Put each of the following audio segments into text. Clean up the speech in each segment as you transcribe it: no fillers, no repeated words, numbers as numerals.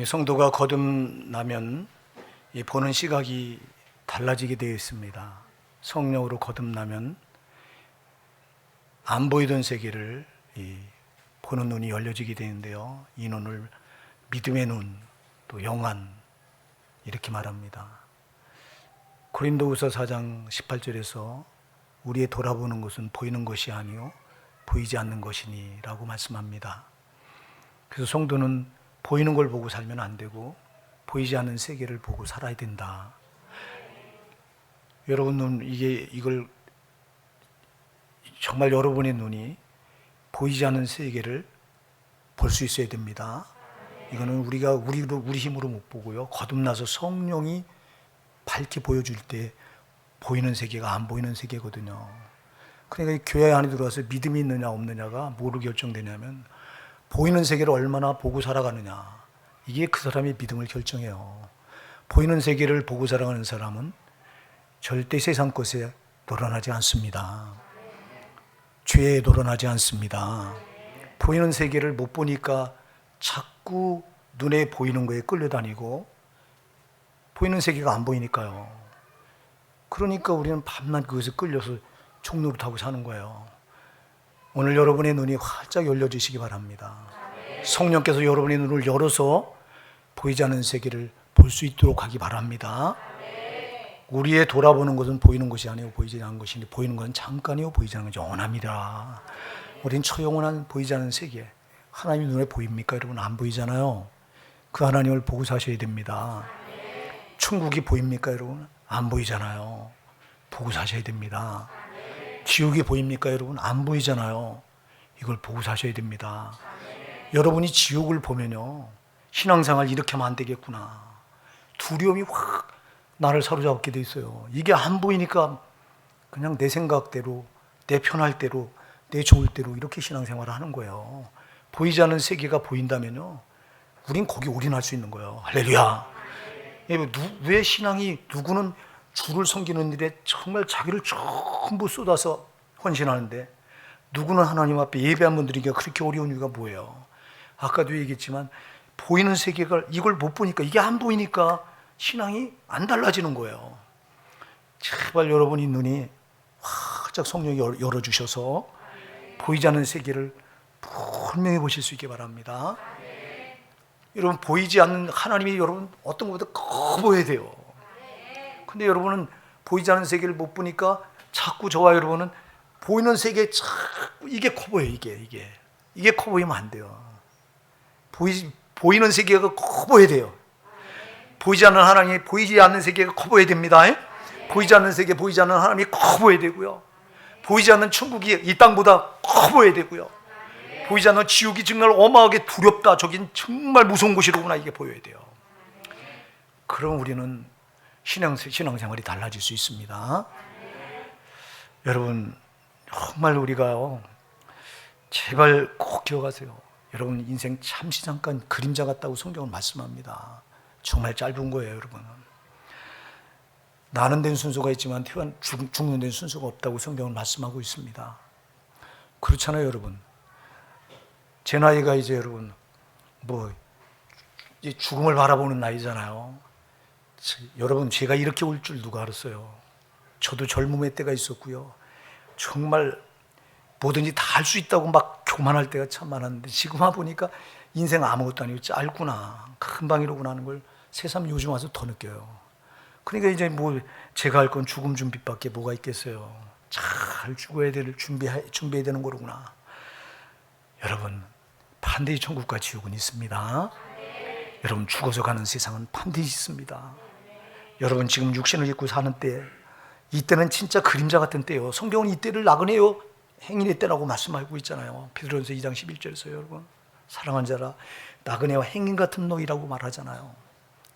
성도가 거듭나면 이 보는 시각이 달라지게 되어 있습니다. 성령으로 거듭나면 안 보이던 세계를 보는 눈이 열려지게 되는데요. 이 눈을 믿음의 눈, 또 영안 이렇게 말합니다. 고린도후서 4장 18절에서 우리의 돌아보는 것은 보이는 것이 아니요 보이지 않는 것이니 라고 말씀합니다. 그래서 성도는 보이는 걸 보고 살면 안 되고 보이지 않는 세계를 보고 살아야 된다. 여러분 이걸 정말 여러분의 눈이 보이지 않는 세계를 볼 수 있어야 됩니다. 이거는 우리가 우리 힘으로 못 보고요. 거듭나서 성령이 밝게 보여줄 때 보이는 세계가 안 보이는 세계거든요. 그러니까 교회 안에 들어와서 믿음이 있느냐 없느냐가 뭐로 결정되냐면 보이는 세계를 얼마나 보고 살아가느냐, 이게 그 사람의 믿음을 결정해요. 보이는 세계를 보고 살아가는 사람은 절대 세상 것에 노란하지 않습니다. 죄에 노란하지 않습니다. 보이는 세계를 못 보니까 자꾸 눈에 보이는 거에 끌려다니고 보이는 세계가 안 보이니까요. 그러니까 우리는 밤낮 그것에 끌려서 종노릇하고 사는 거예요. 오늘 여러분의 눈이 활짝 열려지시기 바랍니다. 성령께서 여러분의 눈을 열어서 보이지 않는 세계를 볼 수 있도록 하기 바랍니다. 우리의 돌아보는 것은 보이는 것이 아니고 보이지 않는 것이니 보이는 것은 잠깐이요 보이지 않는 것은 영원합니다. 우린 처영원한 보이지 않는 세계, 하나님 눈에 보입니까? 여러분 안 보이잖아요. 그 하나님을 보고 사셔야 됩니다. 천국이 보입니까? 여러분 안 보이잖아요. 보고 사셔야 됩니다. 지옥이 보입니까? 여러분 안 보이잖아요. 이걸 보고 사셔야 됩니다. 여러분이 지옥을 보면요, 신앙생활 이렇게 하면 안 되겠구나, 두려움이 확 나를 사로잡게 돼 있어요. 이게 안 보이니까 그냥 내 생각대로, 내 편할 대로, 내 좋을 대로 이렇게 신앙생활을 하는 거예요. 보이지 않는 세계가 보인다면요, 우린 거기 올인할 수 있는 거예요. 할렐루야. 왜 신앙이, 누구는 주를 섬기는 일에 정말 자기를 전부 쏟아서 헌신하는데 누구는 하나님 앞에 예배 한번 드리기가 그렇게 어려운 이유가 뭐예요? 아까도 얘기했지만 보이는 세계가, 이걸 못 보니까, 이게 안 보이니까 신앙이 안 달라지는 거예요. 제발 여러분이 눈이 활짝 성령이 열어주셔서 보이지 않는 세계를 분명히 보실 수 있게 바랍니다. 여러분 보이지 않는 하나님이 여러분 어떤 것보다 커 보여야 돼요. 근데 여러분은 보이지 않는 세계를 못 보니까 자꾸 저와 여러분은 보이는 세계에 자꾸 이게 커 보여요. 이게 커 보이면 안 돼요. 보이는 세계가 커 보여야 돼요. 보이지 않는 하나님이 보이지 않는 세계가 커 보여야 됩니다. 보이지 않는 세계, 보이지 않는 하나님이 커 보여야 되고요. 보이지 않는 천국이 이 땅보다 커 보여야 되고요. 보이지 않는 지옥이 정말 어마하게 두렵다, 저긴 정말 무서운 곳이로구나, 이게 보여야 돼요. 그럼 우리는 신앙생활이 달라질 수 있습니다. 여러분 정말 우리가요, 제발 꼭 기억하세요. 여러분 인생 잠시 잠깐 그림자 같다고 성경은 말씀합니다. 정말 짧은 거예요. 여러분 나는 데는 순서가 있지만 죽는 데는 순서가 없다고 성경은 말씀하고 있습니다. 그렇잖아요. 여러분 제 나이가 이제 여러분 이제 죽음을 바라보는 나이잖아요. 여러분 제가 이렇게 올 줄 누가 알았어요? 저도 젊음의 때가 있었고요, 정말 뭐든지 다 할 수 있다고 막 교만할 때가 참 많았는데 지금 와보니까 인생 아무것도 아니고 짧구나, 금방이로구나 하는 걸 새삼 요즘 와서 더 느껴요. 그러니까 이제 제가 할 건 죽음 준비밖에 뭐가 있겠어요. 잘 죽어야 될 준비해야 되는 거로구나. 여러분 반드시 천국과 지옥은 있습니다. 여러분 죽어서 가는 세상은 반드시 있습니다. 여러분 지금 육신을 입고 사는 때, 이때는 진짜 그림자 같은 때예요. 성경은 이때를 나그네요 행인의 때라고 말씀하고 있잖아요. 베드로전서 2장 11절에서 여러분 사랑한 자라 나그네와 행인 같은 너희라고 말하잖아요.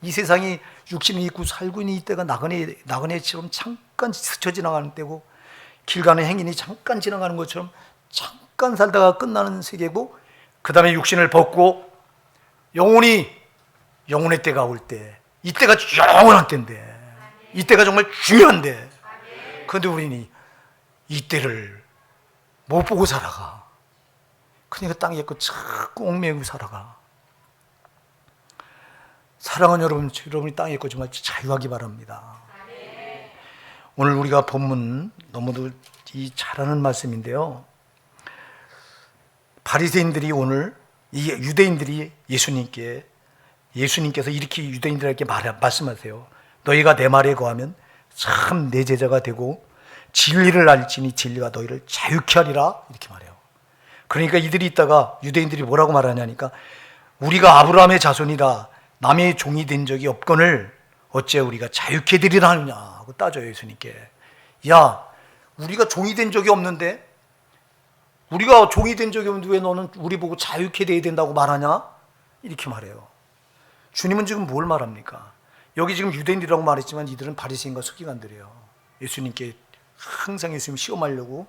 이 세상이 육신을 입고 살고 있는 이때가 나그네처럼 잠깐 스쳐 지나가는 때고, 길 가는 행인이 잠깐 지나가는 것처럼 잠깐 살다가 끝나는 세계고, 그 다음에 육신을 벗고 영혼의 때가 올 때, 이때가 영원한 때인데, 이때가 정말 중요한데, 그런데 우리는 이때를 못 보고 살아가. 그러니까 땅에 자꾸 얽매이고 살아가. 사랑하는 여러분이 땅에 있고 정말 자유하기 바랍니다. 오늘 우리가 본문 너무도 잘하는 말씀인데요. 바리새인들이 오늘 이 유대인들이 예수님께서 이렇게 유대인들에게 말씀하세요. 너희가 내 말에 거하면 참 내 제자가 되고 진리를 알지니 진리가 너희를 자유케 하리라 이렇게 말해요. 그러니까 이들이 있다가 유대인들이 뭐라고 말하냐니까 우리가 아브라함의 자손이라 남의 종이 된 적이 없거늘 어째 우리가 자유케 되리라 하느냐 하고 따져요. 예수님께. 야, 우리가 종이 된 적이 없는데, 우리가 종이 된 적이 없는데 왜 너는 우리 보고 자유케 돼야 된다고 말하냐? 이렇게 말해요. 주님은 지금 뭘 말합니까? 여기 지금 유대인이라고 말했지만 이들은 바리새인과 서기관들이에요. 예수님께 항상 예수님 시험하려고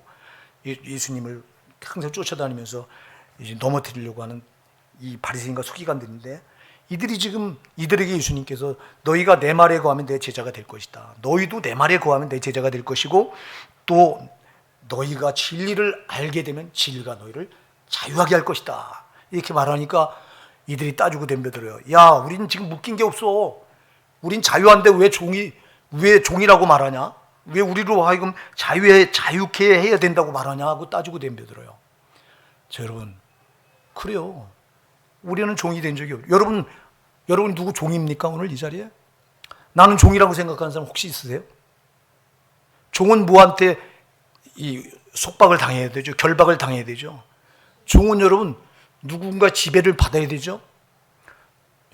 예수님을 항상 쫓아다니면서 이제 넘어뜨리려고 하는 이 바리새인과 서기관들인데, 이들에게 예수님께서 너희가 내 말에 거하면 내 제자가 될 것이다. 너희도 내 말에 거하면 내 제자가 될 것이고 또 너희가 진리를 알게 되면 진리가 너희를 자유하게 할 것이다. 이렇게 말하니까 이들이 따지고 덤벼들어요. 야, 우리는 지금 묶인 게 없어. 우린 자유한데 왜 종이라고 말하냐? 왜 우리로 하여금 자유케 해야 된다고 말하냐? 하고 따지고 덤벼들어요. 자, 여러분, 그래요. 우리는 종이 된 적이 없어요. 여러분 누구 종입니까? 오늘 이 자리에? 나는 종이라고 생각하는 사람 혹시 있으세요? 종은 뭐한테 이 속박을 당해야 되죠. 결박을 당해야 되죠. 종은 여러분 누군가 지배를 받아야 되죠.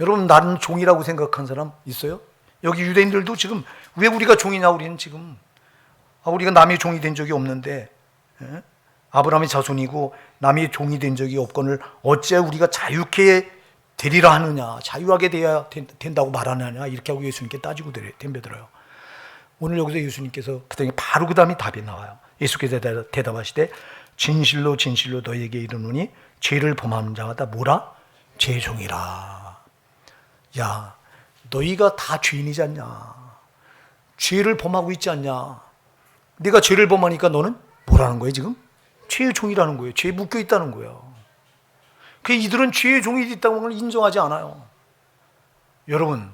여러분 나는 종이라고 생각하는 사람 있어요? 여기 유대인들도 지금 왜 우리가 종이냐? 우리는 지금 우리가 남의 종이 된 적이 없는데 아브라함의 자손이고 남의 종이 된 적이 없거늘 어째 우리가 자유케 되리라 하느냐, 자유하게 돼야 된다고 말하느냐 이렇게 하고 예수님께 따지고 덤벼들어요. 오늘 여기서 예수님께서 바로 그 다음에 답이 나와요. 예수께서 대답하시되 진실로 진실로 너희에게 이르노니 죄를 범하는 자가 다 뭐라? 죄종이라. 야, 너희가 다 죄인이지 않냐? 죄를 범하고 있지 않냐? 네가 죄를 범하니까 너는 뭐라는 거예요 지금? 죄의 종이라는 거예요. 죄에 묶여 있다는 거예요. 그 이들은 죄의 종이 있다는 걸 인정하지 않아요. 여러분,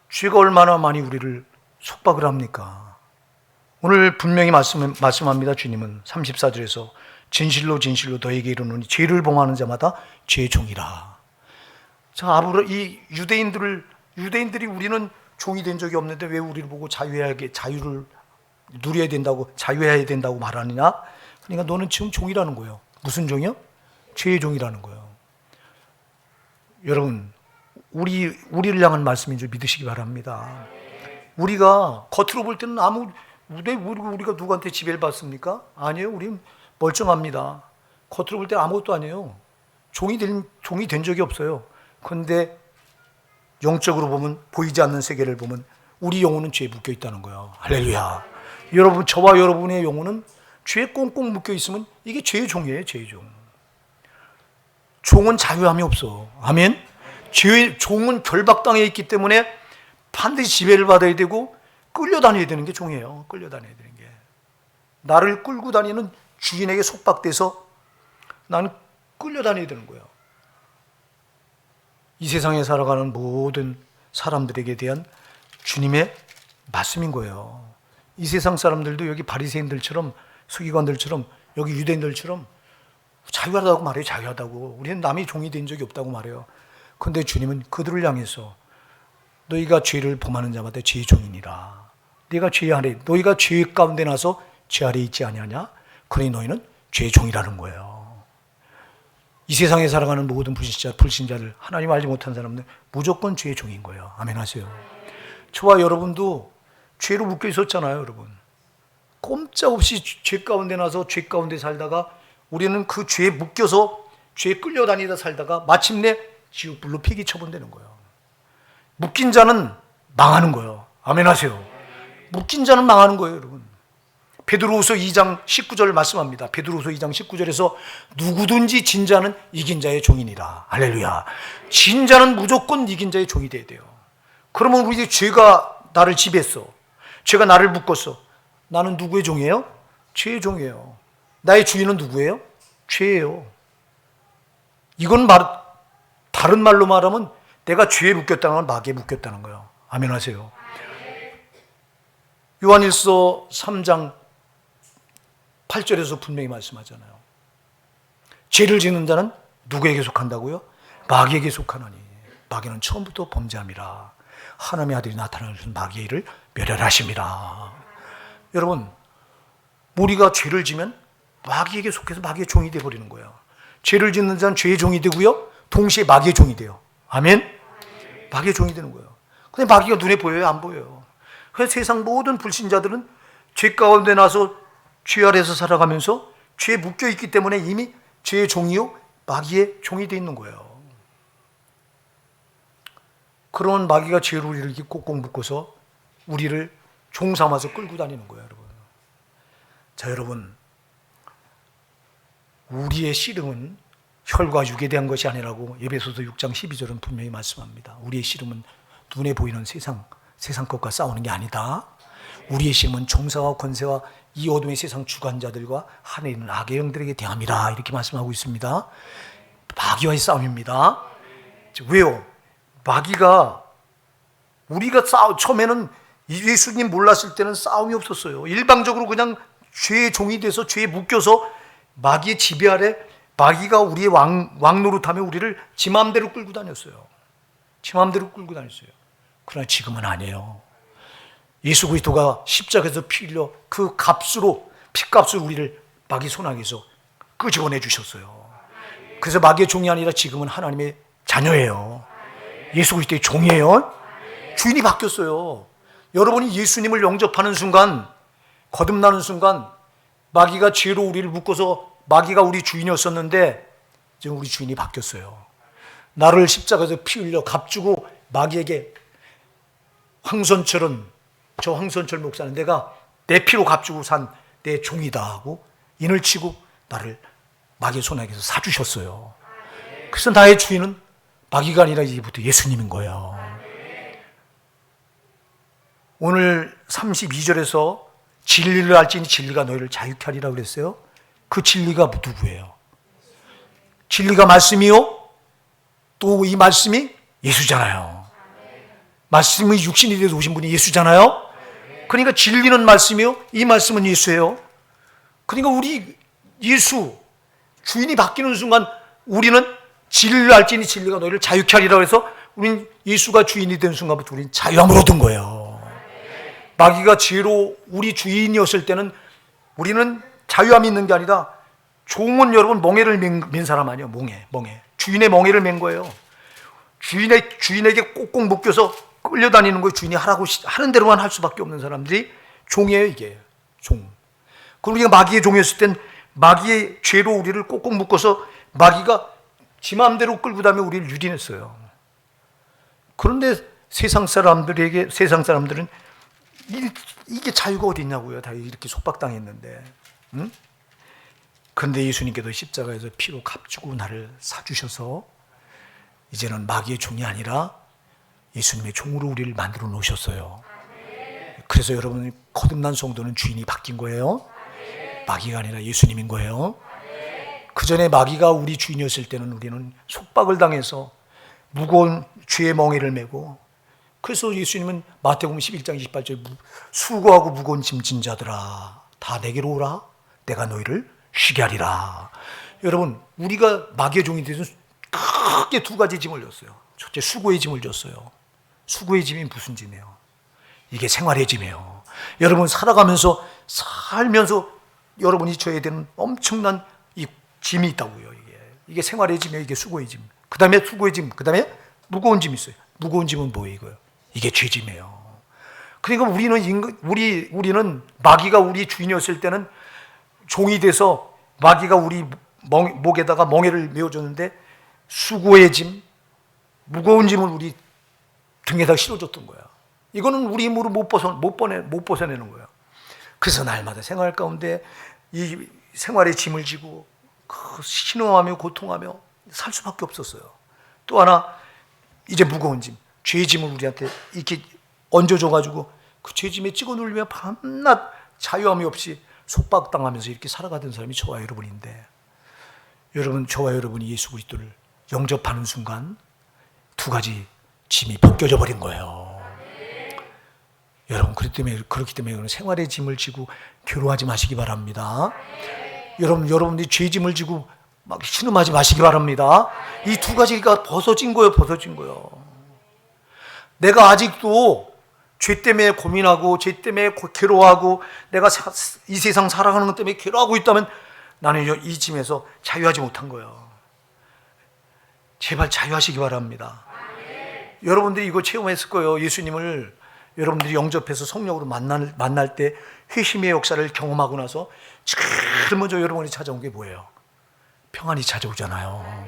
죄가 얼마나 많이 우리를 속박을 합니까? 오늘 분명히 말씀합니다. 주님은 34절에서 진실로 진실로 너에게 이르노니 죄를 범하는 자마다 죄의 종이라. 자, 이 유대인들이 우리는 종이 된 적이 없는데 왜 우리를 보고 자유를 누려야 된다고, 자유해야 된다고 말하느냐? 그러니까 너는 지금 종이라는 거예요. 무슨 종이요? 죄의 종이라는 거예요. 여러분, 우리를 향한 말씀인 줄 믿으시기 바랍니다. 우리가 겉으로 볼 때는 우리가 누구한테 지배를 받습니까? 아니에요. 우리는 멀쩡합니다. 겉으로 볼 때는 아무것도 아니에요. 종이 된 적이 없어요. 그런데 영적으로 보면, 보이지 않는 세계를 보면 우리 영혼은 죄에 묶여 있다는 거예요. 할렐루야. 여러분, 저와 여러분의 영혼은 죄에 꽁꽁 묶여 있으면 이게 죄의 종이에요. 죄의 종. 종은 자유함이 없어. 아멘. 종은 결박당해 있기 때문에 반드시 지배를 받아야 되고 끌려다녀야 되는 게 종이에요. 끌려다녀야 되는 게. 나를 끌고 다니는 주인에게 속박돼서 나는 끌려다녀야 되는 거예요. 이 세상에 살아가는 모든 사람들에게 대한 주님의 말씀인 거예요. 이 세상 사람들도 여기 바리새인들처럼, 서기관들처럼, 여기 유대인들처럼 자유하다고 말해요. 자유하다고. 우리는 남의 종이 된 적이 없다고 말해요. 그런데 주님은 그들을 향해서 너희가 죄를 범하는 자마다 죄의 종이니라. 너희가 죄 가운데 나서 죄 아래 있지 아니하냐? 그러니 너희는 죄의 종이라는 거예요. 이 세상에 살아가는 모든 불신자들, 하나님 알지 못한 사람들 무조건 죄의 종인 거예요. 아멘 하세요. 저와 여러분도 죄로 묶여 있었잖아요. 여러분, 꼼짝없이 죄 가운데 나서 죄 가운데 살다가 우리는 그 죄에 묶여서 죄에 끌려다니다 살다가 마침내 지옥불로 폐기 처분되는 거예요. 묶인 자는 망하는 거예요. 아멘 하세요. 묶인 자는 망하는 거예요. 여러분, 베드로후서 2장 19절 말씀합니다. 베드로후서 2장 19절에서 누구든지 진 자는 이긴 자의 종이니라. 할렐루야. 진 자는 무조건 이긴 자의 종이 돼야 돼요. 그러면 우리 죄가 나를 지배했어. 죄가 나를 묶었어. 나는 누구의 종이에요? 죄의 종이에요. 나의 주인은 누구예요? 죄예요. 이건 다른 말로 말하면 내가 죄에 묶였다는 건 마귀에 묶였다는 거예요. 아멘 하세요. 요한일서 3장 8절에서 분명히 말씀하잖아요. 죄를 짓는 자는 누구에게 속한다고요? 마귀에게 속하노니 마귀는 처음부터 범죄함이라. 하나님의 아들이 나타나신 마귀의 일을 멸혈하심이라. 여러분, 우리가 죄를 지면 마귀에게 속해서 마귀의 종이 되어버리는 거예요. 죄를 짓는 자는 죄의 종이 되고요, 동시에 마귀의 종이 돼요. 아멘? 마귀의 종이 되는 거예요. 근데 마귀가 눈에 보여요? 안 보여요. 그래서 세상 모든 불신자들은 죄 가운데 나서 죄 아래에서 살아가면서 죄에 묶여있기 때문에 이미 죄의 종이요, 마귀의 종이 되어 있는 거예요. 그런 마귀가 죄로 우리를 이렇게 꼭꼭 묶어서 우리를 종 삼아서 끌고 다니는 거예요, 여러분. 자, 여러분, 우리의 씨름은 혈과 육에 대한 것이 아니라고 에베소서 6장 12절은 분명히 말씀합니다. 우리의 씨름은 눈에 보이는 세상 것과 싸우는 게 아니다. 우리의 씨름은 종사와 권세와 이 어둠의 세상 주관자들과 하늘에 있는 악의 영들에게 대함이라, 이렇게 말씀하고 있습니다. 마귀와의 싸움입니다. 왜요? 마귀가, 우리가 처음에는 예수님 몰랐을 때는 싸움이 없었어요. 일방적으로 그냥 죄의 종이 돼서 죄에 묶여서 마귀의 지배 아래 마귀가 우리의 왕노릇하며 우리를 지 마음대로 끌고 다녔어요. 지 마음대로 끌고 다녔어요. 그러나 지금은 아니에요. 예수 그리스도가 십자가에서 피 흘려 그 값으로, 피값으로 우리를 마귀 손아귀에서 끄집어내 주셨어요. 그래서 마귀의 종이 아니라 지금은 하나님의 자녀예요. 예수 그리스도의 종이에요. 주인이 바뀌었어요. 여러분이 예수님을 영접하는 순간, 거듭나는 순간, 마귀가 죄로 우리를 묶어서 마귀가 우리 주인이었었는데 지금 우리 주인이 바뀌었어요. 나를 십자가에서 피 흘려 값주고 마귀에게, 황선철은, 저 황선철 목사는 내가 내 피로 값주고 산 내 종이다 하고 인을 치고 나를 마귀의 손아귀에서 사주셨어요. 그래서 나의 주인은 마귀가 아니라 이제부터 예수님인 거예요. 오늘 32절에서 진리를 알지니 진리가 너희를 자유케 하리라 그랬어요. 그 진리가 누구예요? 진리가 말씀이요, 또 이 말씀이 예수잖아요. 말씀이 육신이 되어서 오신 분이 예수잖아요. 그러니까 진리는 말씀이요, 이 말씀은 예수예요. 그러니까 우리 예수, 주인이 바뀌는 순간 우리는 진리를 알지니 진리가 너희를 자유케 하리라 해서 우린 예수가 주인이 된 순간부터 우리는 자유함을 얻은 거예요. 마귀가 죄로 우리 주인이었을 때는 우리는 자유함이 있는 게 아니라, 종은 여러분 멍에를 맨 사람 아니에요. 멍에. 주인의 멍에를 맨 거예요. 주인에게 꼭꼭 묶여서 끌려다니는 거예요. 주인이 하는 대로만 할 수밖에 없는 사람들이 종이에요, 이게. 종. 그럼 우리가 마귀의 종이었을 땐 마귀의 죄로 우리를 꼭꼭 묶어서 마귀가 지 마음대로 끌고 다니며 우리를 유린했어요. 그런데 세상 사람들은 이게 자유가 어디 있냐고요. 다 이렇게 속박당했는데. 응? 그런데 예수님께서 십자가에서 피로 값주고 나를 사주셔서 이제는 마귀의 종이 아니라 예수님의 종으로 우리를 만들어 놓으셨어요. 그래서 여러분, 거듭난 성도는 주인이 바뀐 거예요. 마귀가 아니라 예수님인 거예요. 그 전에 마귀가 우리 주인이었을 때는 우리는 속박을 당해서 무거운 죄의 멍에를 메고, 그래서 예수님은 마태복음 11장 28절 수고하고 무거운 짐진 자들아 다 내게로 오라, 내가 너희를 쉬게 하리라. 여러분, 우리가 마귀의 종이 되서 크게 두 가지 짐을 졌어요. 첫째, 수고의 짐을 졌어요. 수고의 짐이 무슨 짐이에요? 이게 생활의 짐이에요. 여러분, 살아가면서 살면서 여러분이 져야 되는 엄청난 이 짐이 있다고요. 이게 생활의 짐이에요. 이게 수고의 짐. 그 다음에 수고의 짐, 그 다음에 무거운 짐이 있어요. 무거운 짐은 뭐예요? 이거요? 이게 죄짐이에요. 그러니까 우리는 마귀가 우리 주인이었을 때는 종이 돼서 마귀가 우리 목에다가 멍에를 메어줬는데, 수고의 짐, 무거운 짐을 우리 등에다 실어줬던 거야. 이거는 우리 힘으로 못 벗어내는 거야. 그래서 날마다 생활 가운데 이 생활의 짐을 지고 신음하며 고통하며 살 수밖에 없었어요. 또 하나, 이제 무거운 짐, 죄의 짐을 우리한테 이렇게 얹어줘가지고 그 죄짐에 찍어 누르며 밤낮 자유함이 없이 속박당하면서 이렇게 살아가던 사람이 저와 여러분인데, 여러분, 저와 여러분이 예수 그리스도를 영접하는 순간 두 가지 짐이 벗겨져 버린 거예요. 여러분, 그렇기 때문에 생활의 짐을 지고 괴로워하지 마시기 바랍니다. 여러분들이 죄 짐을 지고 막 신음하지 마시기 바랍니다. 이 두 가지가 벗어진 거예요. 내가 아직도 죄 때문에 고민하고 죄 때문에 괴로워하고 내가 이 세상 살아가는 것 때문에 괴로워하고 있다면 나는 이 짐에서 자유하지 못한 거예요. 제발 자유하시기 바랍니다. 여러분들이 이거 체험했을 거예요. 예수님을 여러분들이 영접해서 성령으로 만날 때 회심의 역사를 경험하고 나서 제일 먼저 여러분이 찾아온 게 뭐예요? 평안이 찾아오잖아요.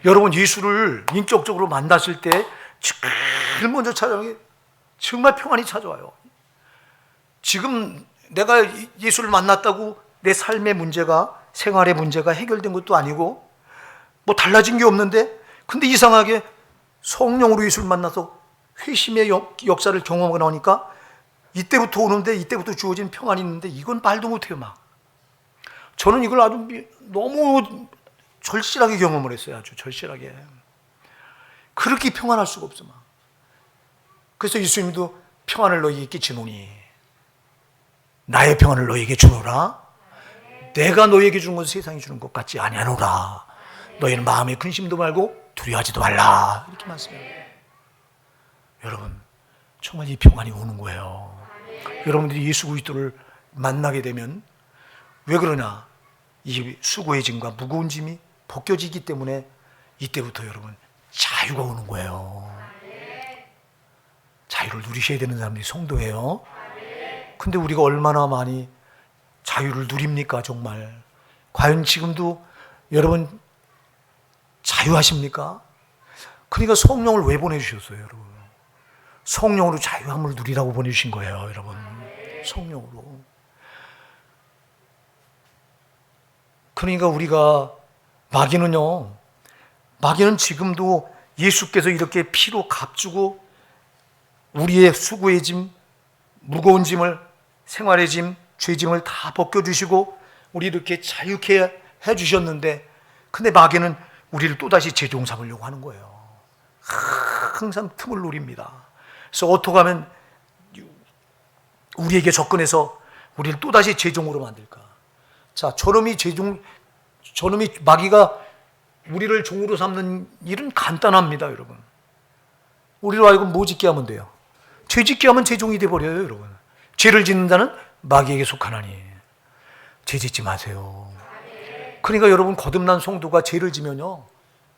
여러분 예수를 인격적으로 만났을 때 제일 먼저 찾아오는 게 정말 평안이 찾아와요. 지금 내가 예수를 만났다고 내 삶의 문제가, 생활의 문제가 해결된 것도 아니고 뭐 달라진 게 없는데, 근데 이상하게 성령으로 예수를 만나서 회심의 역사를 경험하고 나오니까 이때부터 오는데, 이때부터 주어진 평안이 있는데 이건 말도 못해요. 막 저는 이걸 아주 너무 절실하게 경험을 했어요. 아주 절실하게. 그렇게 평안할 수가 없어. 막 그래서 예수님도 평안을 너희에게 끼치노니 나의 평안을 너희에게 주노라. 내가 너희에게 주는 것은 세상이 주는 것 같지 아니하노라. 너희는 마음에 근심도 말고 두려워하지도 말라. 이렇게 말씀해요. 여러분, 정말 이 평안이 오는 거예요. 여러분들이 예수 그리스도를 만나게 되면 왜 그러냐? 이 수고의 짐과 무거운 짐이 벗겨지기 때문에 이때부터 여러분 자유가 오는 거예요. 자유를 누리셔야 되는 사람들이 성도예요. 근데 우리가 얼마나 많이 자유를 누립니까? 정말 과연 지금도 여러분 자유하십니까? 그러니까 성령을 왜 보내주셨어요? 여러분, 성령으로 자유함을 누리라고 보내주신 거예요. 여러분, 성령으로. 그러니까 우리가 마귀는 지금도 예수께서 이렇게 피로 값주고 우리의 수고의 짐, 무거운 짐을, 생활의 짐, 죄 짐을 다 벗겨주시고 우리 이렇게 자유케 해주셨는데, 근데 마귀는 우리를 또다시 제종 삼으려고 하는 거예요. 항상 틈을 노립니다. 그래서 어떻게 하면 우리에게 접근해서 우리를 또다시 제종으로 만들까? 자, 저놈이 마귀가 우리를 종으로 삼는 일은 간단합니다. 여러분, 우리로 하여금 뭐 짓게 하면 돼요? 죄 짓게 하면 제종이 돼버려요. 여러분, 죄를 짓는 자는 마귀에게 속하나니 죄 짓지 마세요. 그러니까 여러분, 거듭난 성도가 죄를 지면요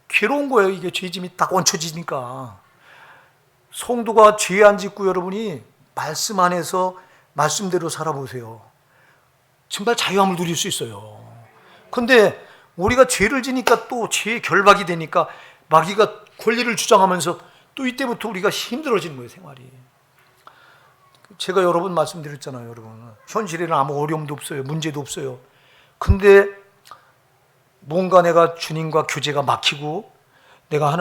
괴로운 거예요. 이게 죄짐이 딱 얹혀지니까. 성도가 죄 안 짓고 여러분이 말씀 안에서 말씀대로 살아보세요. 정말 자유함을 누릴 수 있어요. 근데 우리가 죄를 지니까 또 죄의 결박이 되니까 마귀가 권리를 주장하면서 또 이때부터 우리가 힘들어지는 거예요. 생활이. 제가 여러 번 말씀드렸잖아요. 여러분, 현실에는 아무 어려움도 없어요. 문제도 없어요. 근데 뭔가 내가 주님과 교제가 막히고 내가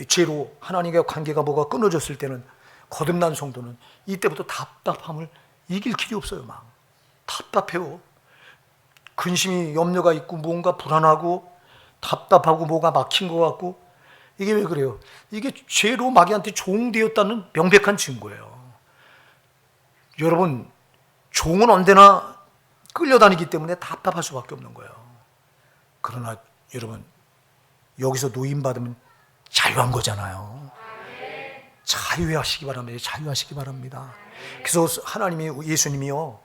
죄로 하나님과 관계가 뭐가 끊어졌을 때는, 거듭난 성도는 이때부터 답답함을 이길 길이 없어요. 막 답답해요. 근심이, 염려가 있고 뭔가 불안하고 답답하고 뭐가 막힌 것 같고. 이게 왜 그래요? 이게 죄로 마귀한테 종되었다는 명백한 증거예요. 여러분, 종은 언제나 끌려다니기 때문에 답답할 수밖에 없는 거예요. 그러나 여러분, 여기서 노임받으면 자유한 거잖아요. 자유하시기 바랍니다. 자유하시기 바랍니다. 그래서 예수님이요,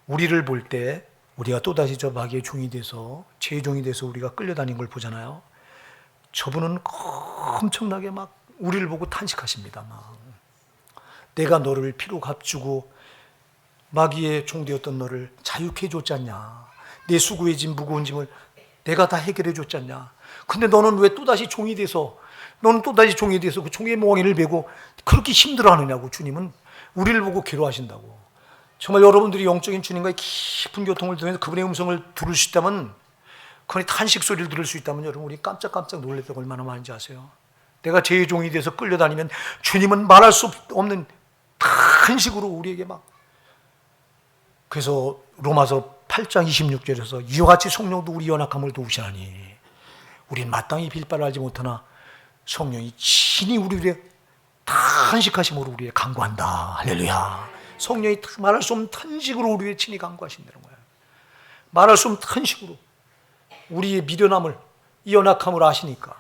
우리를 볼 때 우리가 또다시 저 마귀의 종이 돼서, 죄의 종이 돼서 우리가 끌려다닌 걸 보잖아요. 저분은 엄청나게 막 우리를 보고 탄식하십니다. 막 내가 너를 피로 값주고 마귀의 종 되었던 너를 자유케 해줬지 않냐. 내 수고의 짐, 무거운 짐을 내가 다 해결해 줬지 않냐. 근데 너는 왜 또다시 종이 돼서 그 종의 멍에를 메고 그렇게 힘들어하느냐고. 주님은 우리를 보고 괴로워하신다고. 정말 여러분들이 영적인 주님과의 깊은 교통을 통해서 그분의 음성을 들을 수 있다면, 그분의 탄식 소리를 들을 수 있다면 여러분, 우리 깜짝깜짝 놀랐다고 얼마나 많은지 아세요? 내가 죄의 종이 돼서 끌려다니면 주님은 말할 수 없는 탄식으로 우리에게 막. 그래서 로마서 8장 26절에서 이와 같이 성령도 우리 연약함을 도우시나니 우리는 마땅히 빌바를 알지 못하나 성령이 친히 우리를 다 탄식하심으로 우리의 간구한다. 할렐루야. 성령이 말할 수 없는 탄식으로 우리의 친히 간구하신다는 거예요. 말할 수 없는 탄식으로 우리의 미련함을, 이 연약함을 아시니까.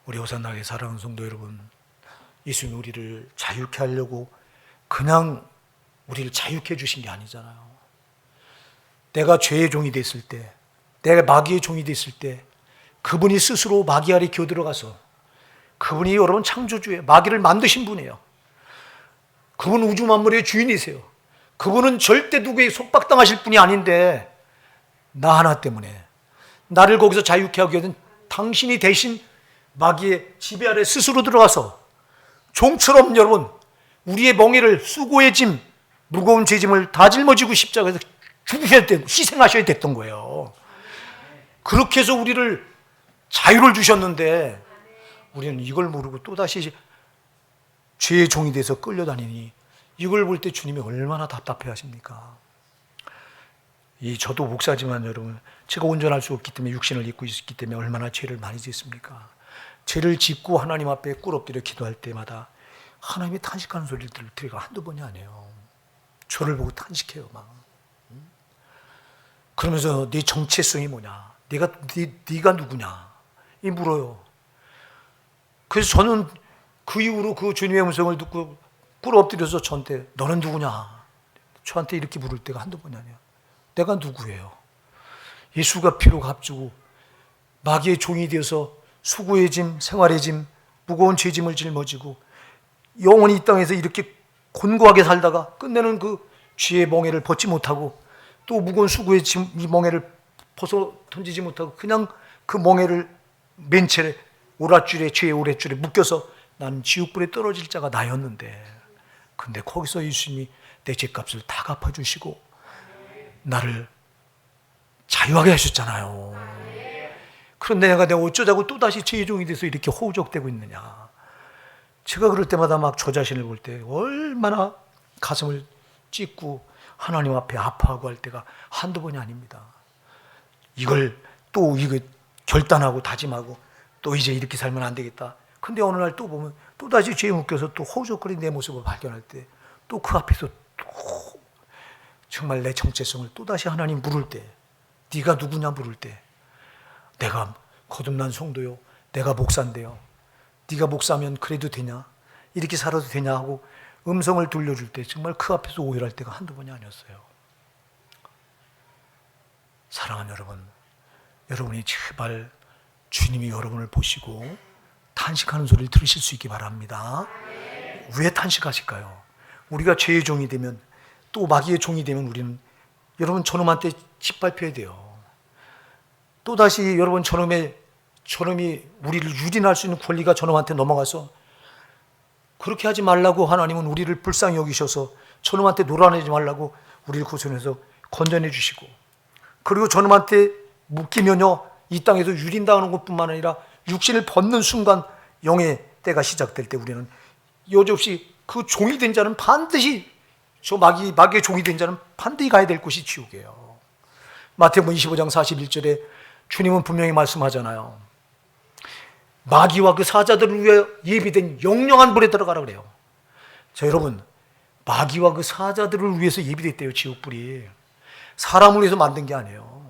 우리 호산나게 사랑하는 성도 여러분, 예수님이 우리를 자유케 하려고 그냥 우리를 자유케 해주신 게 아니잖아요. 내가 죄의 종이 됐을 때, 내가 마귀의 종이 됐을 때 그분이 스스로 마귀 아래 기어들어가서, 그분이 여러분 창조주예요. 마귀를 만드신 분이에요. 그분은 우주 만물의 주인이세요. 그분은 절대 누구에게 속박당하실 분이 아닌데 나 하나 때문에 나를 거기서 자유케 하기 위해서는 당신이 대신 마귀의 지배 아래 스스로 들어가서 종처럼 여러분 우리의 멍에를, 수고의 짐, 무거운 죄짐을 다 짊어지고 십자가에서 죽으셔야 돼, 희생하셔야 됐던 거예요. 그렇게 해서 우리를 자유를 주셨는데 우리는 이걸 모르고 또다시 죄의 종이 돼서 끌려다니니, 이걸 볼 때 주님이 얼마나 답답해 하십니까? 저도 목사지만 여러분, 제가 온전할 수 없기 때문에, 육신을 입고 있기 때문에 얼마나 죄를 많이 짓습니까? 죄를 짓고 하나님 앞에 꿇 엎드려 기도할 때마다 하나님의 탄식하는 소리를 들으니까 한두 번이 아니에요. 저를 보고 탄식해요 막. 그러면서 네 정체성이 뭐냐, 네가 누구냐 이 물어요. 그래서 저는 그 이후로 그 주님의 음성을 듣고 꿇어 엎드려서 저한테 너는 누구냐, 저한테 이렇게 물을 때가 한두 번이 아니에요. 내가 누구예요? 예수가 피로 값주고 마귀의 종이 되어서 수고의 짐, 생활의 짐, 무거운 죄짐을 짊어지고 영원히 이 땅에서 이렇게 곤고하게 살다가 끝내는 그 죄의 멍에를 벗지 못하고, 또 무거운 수고의 짐, 이 멍에를 벗어 던지지 못하고 그냥 그 멍에를 맨 채 오랏줄에, 죄의 오랫줄에 묶여서 나는 지옥불에 떨어질 자가 나였는데, 근데 거기서 예수님이 내 죄값을 다 갚아주시고 나를 자유하게 하셨잖아요. 그런데 내가 어쩌자고 또다시 죄의 종이 돼서 이렇게 호적되고 있느냐. 제가 그럴 때마다 막 저 자신을 볼 때 얼마나 가슴을 찢고 하나님 앞에 아파하고 할 때가 한두 번이 아닙니다. 이걸 결단하고 다짐하고 또 이제 이렇게 살면 안 되겠다. 근데 어느 날 또 보면 또다시 죄에 묶여서 또 허우적거린 내 모습을 발견할 때, 또 그 앞에서 또 정말 내 정체성을 또다시 하나님 물을 때, 네가 누구냐 물을 때, 내가 거듭난 성도요, 내가 목사인데요, 네가 목사면 그래도 되냐, 이렇게 살아도 되냐 하고 음성을 돌려줄 때 정말 그 앞에서 오해할 때가 한두 번이 아니었어요. 사랑하는 여러분, 여러분이 제발 주님이 여러분을 보시고 탄식하는 소리를 들으실 수 있기 바랍니다. 왜 탄식하실까요? 우리가 죄의 종이 되면, 또 마귀의 종이 되면 우리는 여러분 저놈한테 짓밟혀야 돼요. 또다시 여러분 저놈이 우리를 유린할 수 있는 권리가 저놈한테 넘어가서, 그렇게 하지 말라고 하나님은 우리를 불쌍히 여기셔서 저놈한테 놀아내지 말라고 우리를 구원해서 건져내 주시고, 그리고 저놈한테 묶이면요 이 땅에서 유린당하는 것뿐만 아니라 육신을 벗는 순간 영의 때가 시작될 때 우리는 여지없이 그 종이 된 자는 반드시, 저 마귀의 종이 된 자는 반드시 가야 될 곳이 지옥이에요. 마태복음 25장 41절에 주님은 분명히 말씀하잖아요. 마귀와 그 사자들을 위해 예비된 영영한 불에 들어가라 그래요. 자, 여러분, 마귀와 그 사자들을 위해서 예비됐대요. 지옥불이 사람을 위해서 만든 게 아니에요.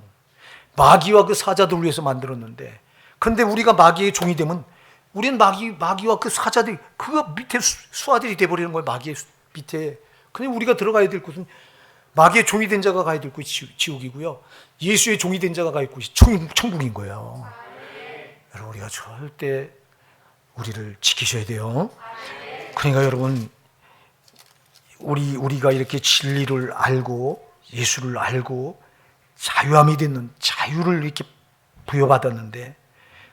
마귀와 그 사자들을 위해서 만들었는데, 그런데 우리가 마귀의 종이 되면 우리는 마귀와 그 사자들이 그 밑에 수하들이 돼버리는 거예요. 마귀의 밑에. 그냥 우리가 들어가야 될 곳은 마귀의 종이 된 자가 가야 될 곳이 지옥이고요, 예수의 종이 된 자가 가야 될 곳이 천국인 거예요. 여러분, 우리가 절대 우리를 지키셔야 돼요. 그러니까 여러분, 우리가 이렇게 진리를 알고 예수를 알고 자유함이 되는 자유를 이렇게 부여받았는데,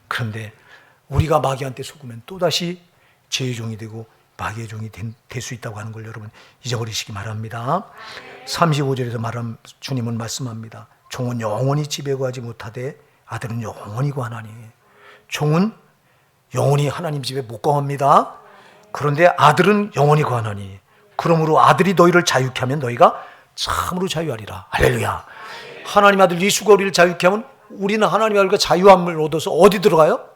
그런데 우리가 마귀한테 속으면 또다시 죄의 종이 되고 마귀의 종이 될 수 있다고 하는 걸 여러분 잊어버리시기 바랍니다. 35절에서 주님은 말씀합니다. 종은 영원히 집에 거하지 못하되 아들은 영원히 거하나니. 종은 영원히 하나님 집에 못 거합니다. 그런데 아들은 영원히 거하나니. 그러므로 아들이 너희를 자유케 하면 너희가 참으로 자유하리라. 할렐루야. 하나님 아들 예수가 우리를 자유케 하면 우리는 하나님 아들과 자유함을 얻어서 어디 들어가요?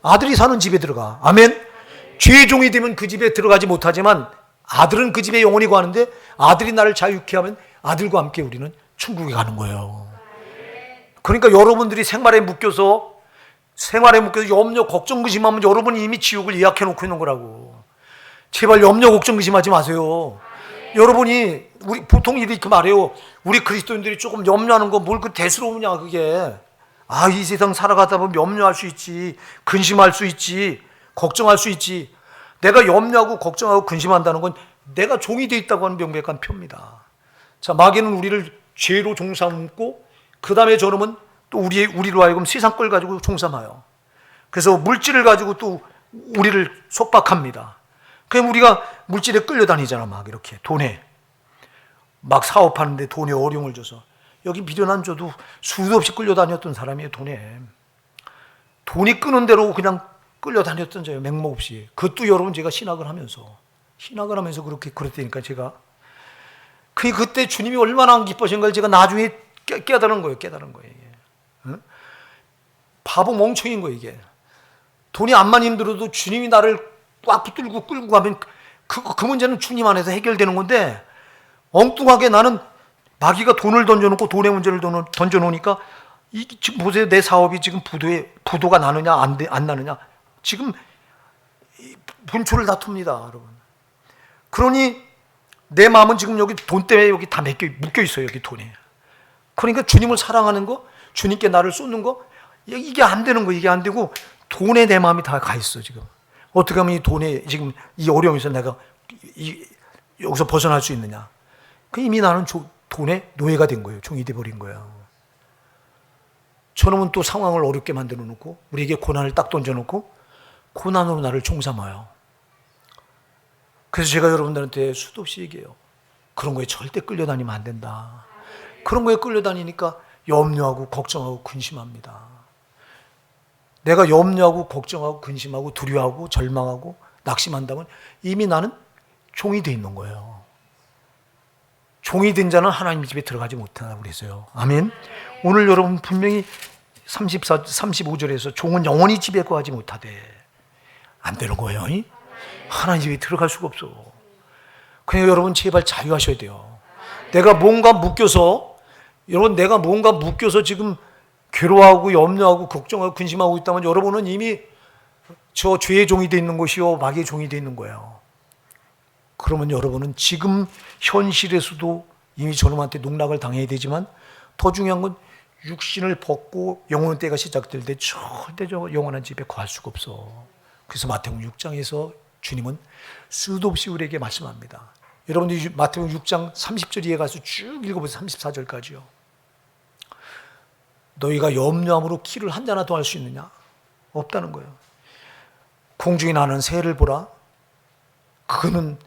아들이 사는 집에 들어가. 아멘. 죄의 종이 되면 그 집에 들어가지 못하지만 아들은 그 집에 영원히 거하는데 아들이 나를 자유케 하면 아들과 함께 우리는 천국에 가는 거예요. 그러니까 여러분들이 생활에 묶여서 염려, 걱정, 근심하면 여러분이 이미 지옥을 예약해 놓고 있는 거라고. 제발 염려, 걱정, 근심하지 마세요. 여러분이 보통 이렇게 말해요. 우리 그리스도인들이 조금 염려하는 거 뭘 그 대수로우냐 그게. 이 세상 살아가다 보면 염려할 수 있지, 근심할 수 있지, 걱정할 수 있지. 내가 염려하고 걱정하고 근심한다는 건 내가 종이 돼 있다고 하는 명백한 표입니다. 자, 마귀는 우리를 죄로 종삼고 그 다음에 저놈은 또 우리로 하여금 세상 걸 가지고 종삼해요. 그래서 물질을 가지고 또 우리를 속박합니다. 그럼 우리가 물질에 끌려다니잖아. 막 이렇게 돈에 막 사업하는데 돈에 어려움을 줘서 여기 미련한 줘도 수도 없이 끌려다녔던 사람이에요. 돈이 끄는 대로 그냥 끌려다녔던 자예요. 맹목 없이. 그것도 여러분 제가 신학을 하면서 그렇게 그랬다니까 제가 그때 주님이 얼마나 안 기뻐하신 걸 제가 나중에 깨달은 거예요. 이게. 응? 바보 멍청인 거예요. 이게 돈이 암만 힘들어도 주님이 나를 꽉 붙들고 끌고 가면 그 문제는 주님 안에서 해결되는 건데 엉뚱하게 나는 마귀가 돈을 던져놓고 돈의 문제를 던져놓으니까 지금 보세요. 내 사업이 지금 부도가 나느냐 안 나느냐 지금 분초를 다툽니다. 여러분. 그러니 내 마음은 지금 여기 돈 때문에 여기 다 묶여 있어요. 여기 돈에. 그러니까 주님을 사랑하는 거, 주님께 나를 쏟는 거 이게 안 되는 거. 이게 안 되고 돈에 내 마음이 다 가 있어 지금. 어떻게 하면 이 돈에 지금 이 어려움에서 내가 여기서 벗어날 수 있느냐. 이미 나는 돈의 노예가 된 거예요. 종이 돼버린 거예요. 저놈은 또 상황을 어렵게 만들어 놓고 우리에게 고난을 딱 던져놓고 고난으로 나를 종삼아요. 그래서 제가 여러분들한테 수도 없이 얘기해요. 그런 거에 절대 끌려다니면 안 된다. 그런 거에 끌려다니니까 염려하고 걱정하고 근심합니다. 내가 염려하고 걱정하고 근심하고 두려워하고 절망하고 낙심한다면 이미 나는 종이 돼 있는 거예요. 종이 된 자는 하나님 집에 들어가지 못한다고 그랬어요. 아멘. 오늘 여러분 분명히 35절에서 종은 영원히 집에 거하지 못하되 안 되는 거예요. 하나님 집에 들어갈 수가 없어. 그냥 여러분 제발 자유하셔야 돼요. 내가 뭔가 묶여서 지금 괴로워하고 염려하고 걱정하고 근심하고 있다면 여러분은 이미 저 죄의 종이 돼 있는 것이요 마귀의 종이 돼 있는 거예요. 그러면 여러분은 지금 현실에서도 이미 저놈한테 농락을 당해야 되지만 더 중요한 건 육신을 벗고 영원한 때가 시작될 때 절대 저 영원한 집에 거할 수가 없어. 그래서 마태복음 6장에서 주님은 수도 없이 우리에게 말씀합니다. 여러분들이 마태복음 6장 30절 이해 가서 쭉 읽어보세요. 34절까지요. 너희가 염려함으로 키를 한 자나 더 할 수 있느냐? 없다는 거예요. 공중에 나는 새를 보라. 그는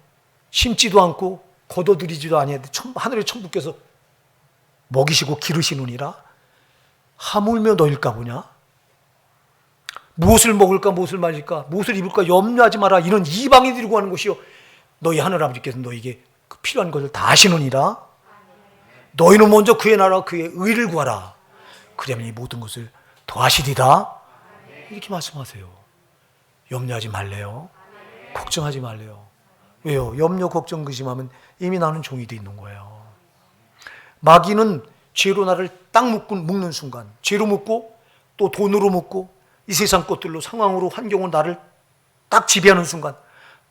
심지도 않고 거둬들이지도 아니하되 하늘의 천부께서 먹이시고 기르시느니라. 하물며 너일까 보냐? 무엇을 먹을까 무엇을 마실까 무엇을 입을까 염려하지 마라. 이런 이방인들이 구하는 것이요 너희 하늘아버지께서 너희에게 필요한 것을 다 하시느니라. 너희는 먼저 그의 나라와 그의 의를 구하라. 그러면 이 모든 것을 더하시리라. 이렇게 말씀하세요. 염려하지 말래요. 걱정하지 말래요. 왜요? 염려, 걱정, 근심하면 이미 나는 종이 돼 있는 거예요. 마귀는 죄로 나를 딱 묶는 순간, 죄로 묶고 또 돈으로 묶고 이 세상 것들로 상황으로 환경으로 나를 딱 지배하는 순간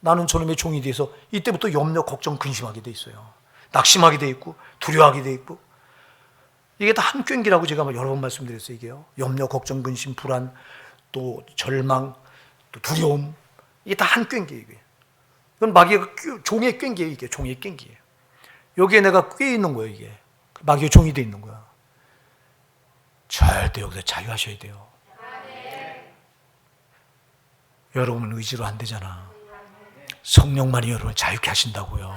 나는 저놈의 종이 돼서 이때부터 염려, 걱정, 근심하게 돼 있어요. 낙심하게 돼 있고 두려워하게 돼 있고 이게 다 한 꽹기라고 제가 여러 번 말씀드렸어요. 이게요. 염려, 걱정, 근심, 불안, 또 절망, 또 두려움 이게 다 한 꽹기예요. 이건 마귀가 종의 꽹기예요. 이게 종의 꽹기예요. 여기에 내가 꿰 있는 거예요. 이게 마귀의 종이 돼 있는 거야. 절대 여기서 자유하셔야 돼요. 여러분은 의지로 안 되잖아. 성령만이 여러분을 자유케 하신다고요.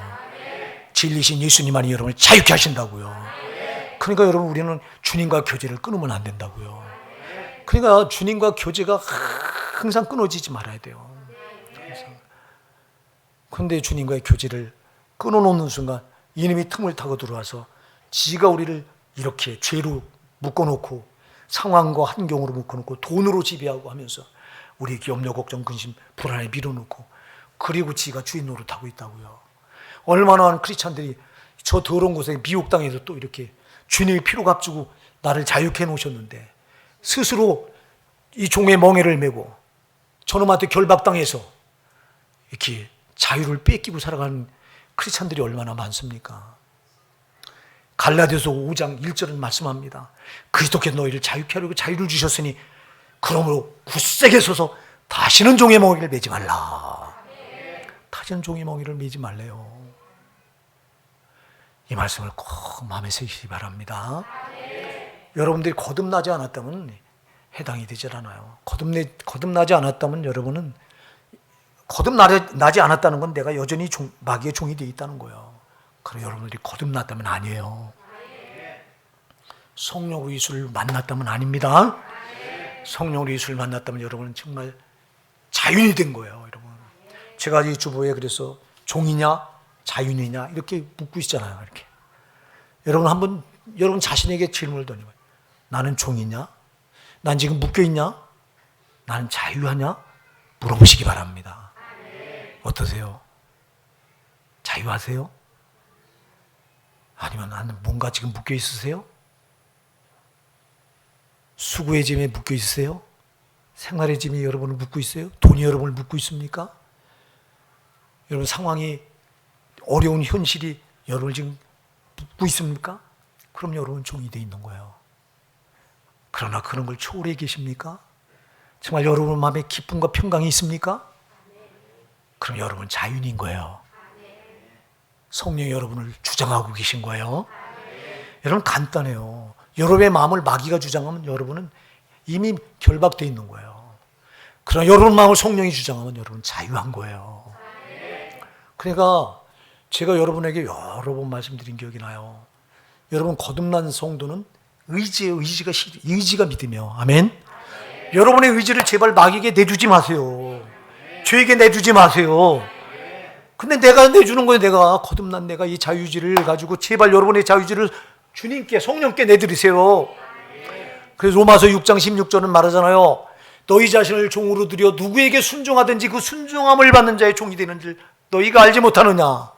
진리신 예수님만이 여러분을 자유케 하신다고요. 그러니까 여러분 우리는 주님과 교제를 끊으면 안 된다고요. 그러니까 주님과 교제가 항상 끊어지지 말아야 돼요. 그런데 주님과의 교제를 끊어놓는 순간 이놈이 틈을 타고 들어와서 지가 우리를 이렇게 죄로 묶어놓고 상황과 환경으로 묶어놓고 돈으로 지배하고 하면서 우리 염려, 걱정, 근심, 불안에 밀어놓고 그리고 지가 주인 노릇하고 있다고요. 얼마나 많은 크리스찬들이 저 더러운 곳에 미혹 당해서 또 이렇게 주님의 피로 값주고 나를 자유케 놓으셨는데 스스로 이 종의 멍에를 메고 저놈한테 결박당해서 이렇게 자유를 뺏기고 살아가는 크리스찬들이 얼마나 많습니까? 갈라디아서 5장 1절은 말씀합니다. 그리스도께서 너희를 자유케 하려고 자유를 주셨으니 그러므로 굳세게 서서 다시는 종의 멍에를 매지 말라. 다시는 종의 멍에를 매지 말래요. 이 말씀을 꼭 마음에 새기시기 바랍니다. 여러분들이 거듭나지 않았다면 해당이 되질 않아요. 거듭나지 않았다면 여러분은 거듭나지 않았다는 건 내가 여전히 마귀의 종이 되어 있다는 거예요. 그럼 여러분들이 거듭났다면 아니에요. 성령으로 예수를 만났다면 아닙니다. 성령으로 예수를 만났다면 여러분은 정말 자유인이 된 거예요. 여러분, 제가 이 주보에 그래서 종이냐 자유인이냐 이렇게 묻고 있잖아요. 이렇게 여러분 한번 여러분 자신에게 질문을 던져봐요. 나는 종이냐? 난 지금 묶여있냐? 나는 자유하냐? 물어보시기 바랍니다. 어떠세요? 자유하세요? 아니면 나는 뭔가 지금 묶여 있으세요? 수고의 짐에 묶여 있으세요? 생활의 짐이 여러분을 묶고 있어요? 돈이 여러분을 묶고 있습니까? 여러분 상황이 어려운 현실이 여러분을 지금 묶고 있습니까? 그럼 여러분 종이 되어 있는 거예요. 그러나 그런 걸 초월해 계십니까? 정말 여러분 마음에 기쁨과 평강이 있습니까? 그럼 여러분 자유인인 거예요. 성령이 여러분을 주장하고 계신 거예요. 여러분 간단해요. 여러분의 마음을 마귀가 주장하면 여러분은 이미 결박되어 있는 거예요. 그러나 여러분 마음을 성령이 주장하면 여러분 자유한 거예요. 그러니까 제가 여러분에게 여러 번 말씀드린 기억이 나요. 여러분 거듭난 성도는 의지가 믿으며 아멘. 여러분의 의지를 제발 마귀에게 내주지 마세요. 죄에게 내주지 마세요. 근데 내가 내주는 거예요. 내가 거듭난 내가 이 자유의지를 가지고 제발 여러분의 자유의지를 주님께 성령께 내드리세요. 그래서 로마서 6장 16절은 말하잖아요. 너희 자신을 종으로 들여 누구에게 순종하든지 그 순종함을 받는 자의 종이 되는 줄 너희가 알지 못하느냐.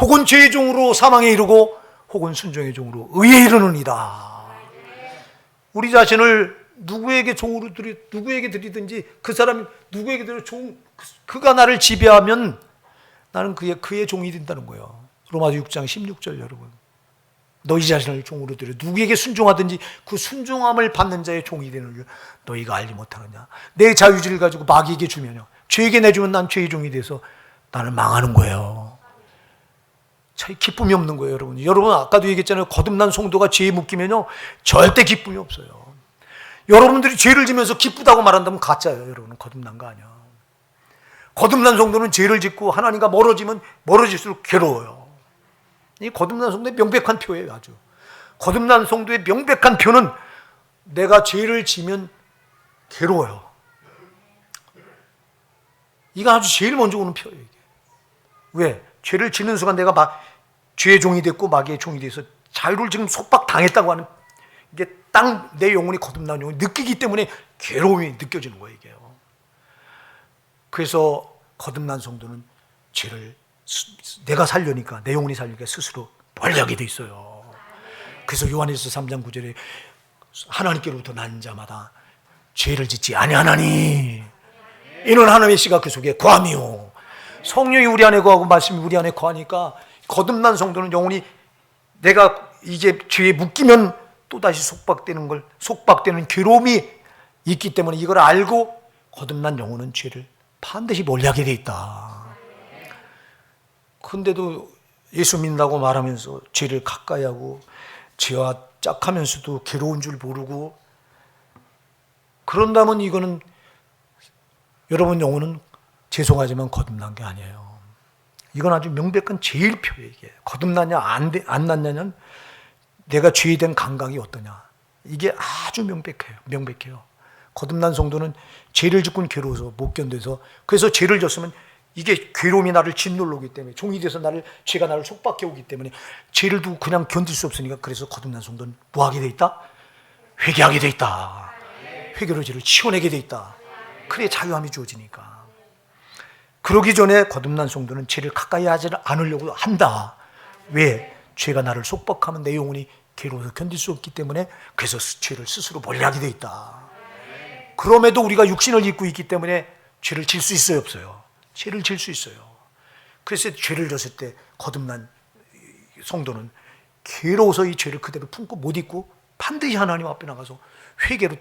혹은 죄의 종으로 사망에 이르고 혹은 순종의 종으로 의에 이르느니라. 우리 자신을 누구에게 종으로 누구에게 드리든지 그 사람이 누구에게 드려 그가 나를 지배하면 나는 그의 종이 된다는 거예요. 로마서 6장 16절 여러분. 너희 자신을 종으로 들여 누구에게 순종하든지 그 순종함을 받는 자의 종이 되는 줄 너희가 알지 못하느냐. 내 자유지를 가지고 마귀에게 주면요. 죄에게 내주면 난 죄의 종이 돼서 나는 망하는 거예요. 참 기쁨이 없는 거예요, 여러분. 여러분 아까도 얘기했잖아요. 거듭난 성도가 죄에 묶이면요 절대 기쁨이 없어요. 여러분들이 죄를 지면서 기쁘다고 말한다면 가짜예요. 여러분은 거듭난 거 아니야. 거듭난 성도는 죄를 짓고 하나님과 멀어지면 멀어질수록 괴로워요. 이 거듭난 성도의 명백한 표예요. 아주 거듭난 성도의 명백한 표는 내가 죄를 지면 괴로워요. 이거 아주 제일 먼저 오는 표예요. 이게. 왜? 죄를 지는 순간 내가 죄의 종이 됐고 마귀의 종이 돼서 자유를 지금 속박당했다고 하는 이게 딱 내 영혼이 거듭난 영혼이 느끼기 때문에 괴로움이 느껴지는 거예요. 이게요. 그래서 거듭난 성도는 죄를 내가 살려니까 내 영혼이 살려니까 스스로 멀리하게 돼 있어요. 그래서 요한일서 3장 9절에 하나님께로부터 난 자마다 죄를 짓지 아니하나니 이는 하나님의 씨가 그 속에 거함이요. 성령이 우리 안에 거하고 말씀이 우리 안에 거하니까 거듭난 성도는 영혼이 내가 이제 죄에 묶이면 또다시 속박되는 괴로움이 있기 때문에 이걸 알고 거듭난 영혼은 죄를 반드시 멀리하게 돼 있다. 근데도 예수 믿는다고 말하면서 죄를 가까이 하고 죄와 짝하면서도 괴로운 줄 모르고 그런다면 이거는 여러분 영혼은 죄송하지만 거듭난 게 아니에요. 이건 아주 명백한 제일 표예요. 이게 거듭났냐 안 났냐는 내가 죄에 대한 감각이 어떠냐. 이게 아주 명백해요. 거듭난 성도는 죄를 짓고는 괴로워서 못 견뎌서 그래서 죄를 졌으면 이게 괴로움이 나를 짓눌러 오기 때문에 종이 돼서 죄가 나를 속박해 오기 때문에 죄를 두고 그냥 견딜 수 없으니까 그래서 거듭난 성도는 뭐 하게 돼 있다? 회개하게 돼 있다. 회개로 죄를 치워내게 돼 있다. 그래 자유함이 주어지니까. 그러기 전에 거듭난 성도는 죄를 가까이 하지 않으려고 한다. 왜? 죄가 나를 속박하면 내 영혼이 괴로워서 견딜 수 없기 때문에, 그래서 죄를 스스로 멀리하게 돼 있다. 그럼에도 우리가 육신을 입고 있기 때문에 죄를 질 수 있어요, 없어요? 죄를 질 수 있어요. 그래서 죄를 졌을 때 거듭난 성도는 괴로워서 이 죄를 그대로 품고 못 잊고 반드시 하나님 앞에 나가서 회개로